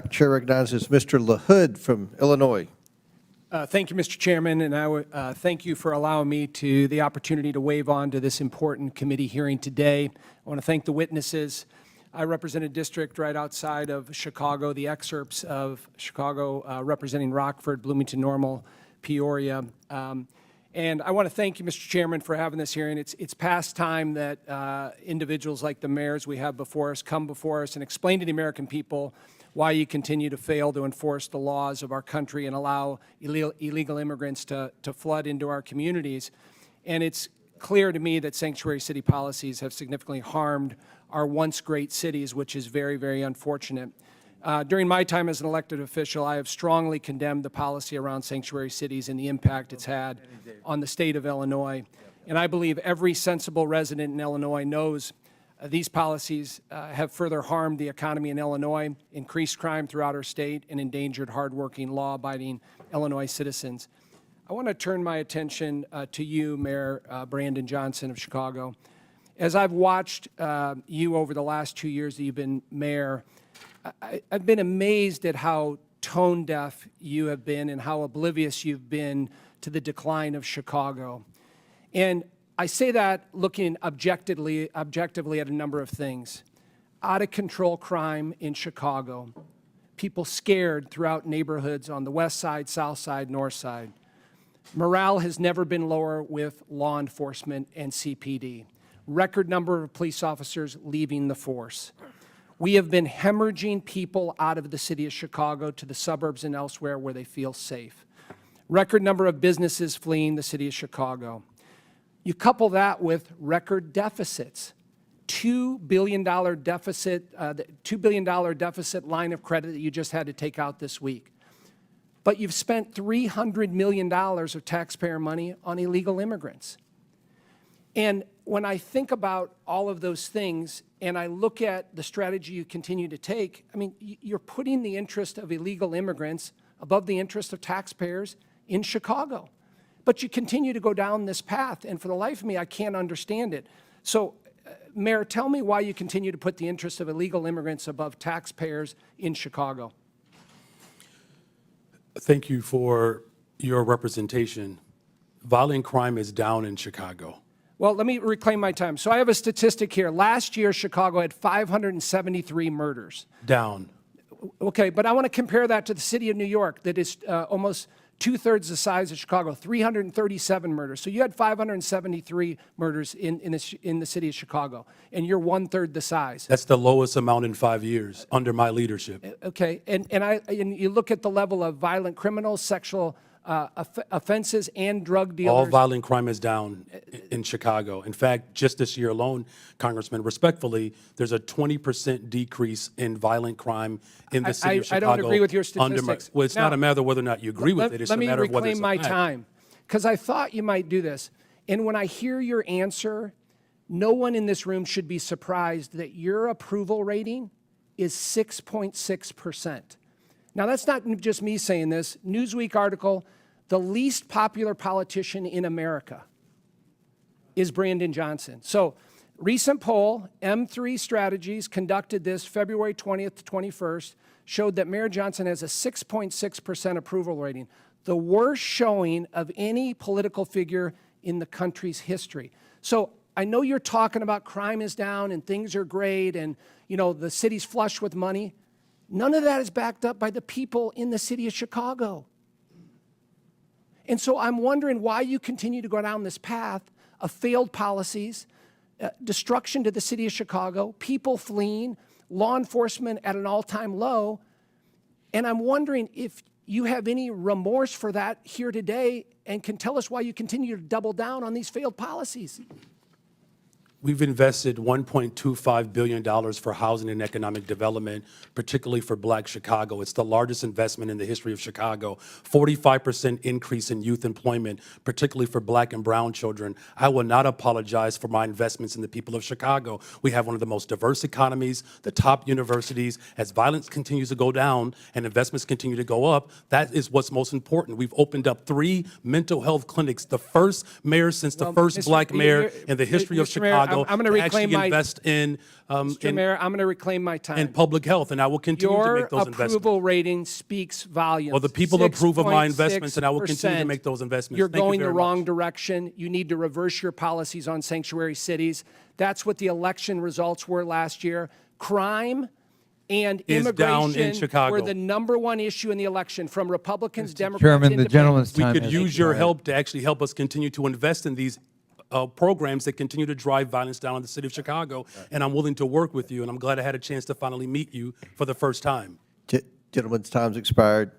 Chair recognizes Mr. LaHood from Illinois. Thank you, Mr. Chairman, and I thank you for allowing me the opportunity to wave on to this important committee hearing today. I want to thank the witnesses. I represent a district right outside of Chicago, the excerpts of Chicago representing Rockford, Bloomington Normal, Peoria. And I want to thank you, Mr. Chairman, for having this hearing. It's past time that individuals like the mayors we have before us come before us and explain to the American people why you continue to fail to enforce the laws of our country and allow illegal immigrants to flood into our communities. And it's clear to me that sanctuary city policies have significantly harmed our once great cities, which is very, very unfortunate. During my time as an elected official, I have strongly condemned the policy around sanctuary cities and the impact it's had on the state of Illinois. And I believe every sensible resident in Illinois knows these policies have further harmed the economy in Illinois, increased crime throughout our state, and endangered hardworking, law-abiding Illinois citizens. I want to turn my attention to you, Mayor Brandon Johnson of Chicago. As I've watched you over the last 2 years that you've been mayor, I've been amazed at how tone-deaf you have been and how oblivious you've been to the decline of Chicago. And I say that looking objectively at a number of things. Out-of-control crime in Chicago, people scared throughout neighborhoods on the west side, south side, north side. Morale has never been lower with law enforcement and CPD. Record number of police officers leaving the force. We have been hemorrhaging people out of the city of Chicago to the suburbs and elsewhere where they feel safe. Record number of businesses fleeing the city of Chicago. You couple that with record deficits, $2 billion deficit, the $2 billion deficit line of credit that you just had to take out this week. But you've spent $300 million of taxpayer money on illegal immigrants. And when I think about all of those things and I look at the strategy you continue to take, I mean, you're putting the interest of illegal immigrants above the interest of taxpayers in Chicago. But you continue to go down this path, and for the life of me, I can't understand it. So, Mayor, tell me why you continue to put the interest of illegal immigrants above taxpayers in Chicago. Thank you for your representation. Violent crime is down in Chicago. Well, let me reclaim my time. So I have a statistic here. Last year, Chicago had 573 murders. Down. Okay, but I want to compare that to the city of New York that is almost two-thirds the size of Chicago, 337 murders. So you had 573 murders in the city of Chicago, and you're one-third the size. That's the lowest amount in 5 years under my leadership. Okay, and you look at the level of violent criminals, sexual offenses, and drug dealers. All violent crime is down in Chicago. In fact, just this year alone, Congressman, respectfully, there's a 20% decrease in violent crime in the city of Chicago. I don't agree with your statistics. Well, it's not a matter of whether or not you agree with it. It's a matter of whether it's a fact. Let me reclaim my time, because I thought you might do this. And when I hear your answer, no one in this room should be surprised that your approval rating is 6.6%. Now, that's not just me saying this. Newsweek article, the least popular politician in America is Brandon Johnson. So, recent poll, M3 Strategies conducted this February 20th to 21st, showed that Mayor Johnson has a 6.6% approval rating, the worst showing of any political figure in the country's history. So, I know you're talking about crime is down and things are great and, you know, the city's flush with money. None of that is backed up by the people in the city of Chicago. And so I'm wondering why you continue to go down this path of failed policies, destruction to the city of Chicago, people fleeing, law enforcement at an all-time low. And I'm wondering if you have any remorse for that here today and can tell us why you continue to double down on these failed policies. We've invested $1.25 billion for housing and economic development, particularly for Black Chicago. It's the largest investment in the history of Chicago. 45% increase in youth employment, particularly for Black and brown children. I will not apologize for my investments in the people of Chicago. We have one of the most diverse economies, the top universities. As violence continues to go down and investments continue to go up, that is what's most important. We've opened up 3 mental health clinics, the first mayor since the first Black mayor in the history of Chicago. Chicago I'm gonna to reclaim actually my- invest in, Mr. Mayor, I'm going to reclaim my time. in public health, and I will continue to Your make those investments. approval rating speaks volumes. Well, the people approve of my investments, and I will continue to 6.6%. make those investments. You're Thank you going the very wrong much. direction. You need to reverse your policies on sanctuary cities. That's what the election results were last year. Crime and Is down in immigration Chicago. were the #1 issue in the election, from Republicans, Democrats, Chairman, the Independents. gentleman's We time could has use your expired. help to actually help us continue to invest in these programs that continue to drive violence down in the city of Chicago, and I'm willing to work with you, and I'm glad I had a chance to finally meet you for the first time. Gentleman's time's expired.